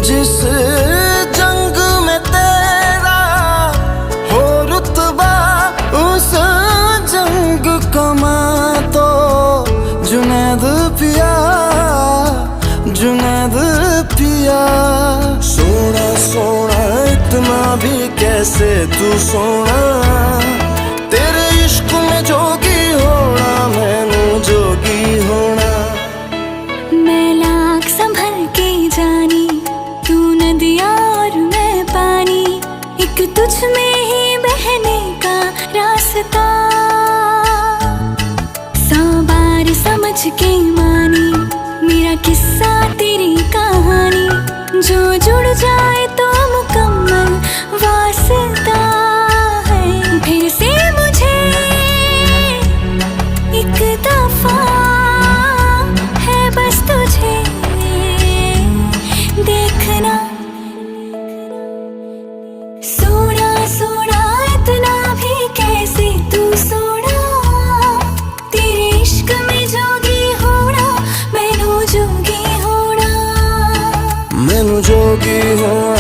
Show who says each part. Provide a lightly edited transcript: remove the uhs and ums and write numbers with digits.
Speaker 1: जिस जंग में तेरा हो रुतबा, उस जंग कमा तो जुनैद पिया, जुनैद पिया। सोना सोना इतना भी कैसे तू सोना, तेरे इश्क में जोगी होना, मैनू जोगी होना।
Speaker 2: मैं लाख संभल के जानी, तू नदिया और मैं पानी, एक तुझ में ही बहने का रास्ता। 100 बार समझ के मानी मेरा किस्सा तेरी कहानी, जो जुड़ जाए तो मुकम्मल वास्ता है। फिर से मुझे एक दफा है बस तुझे देखना। सोना सोना इतना भी कैसे तू सोना, तेरे इश्क में जोगी होना, मैनू जोगी होना,
Speaker 1: मैनू जोगी होना।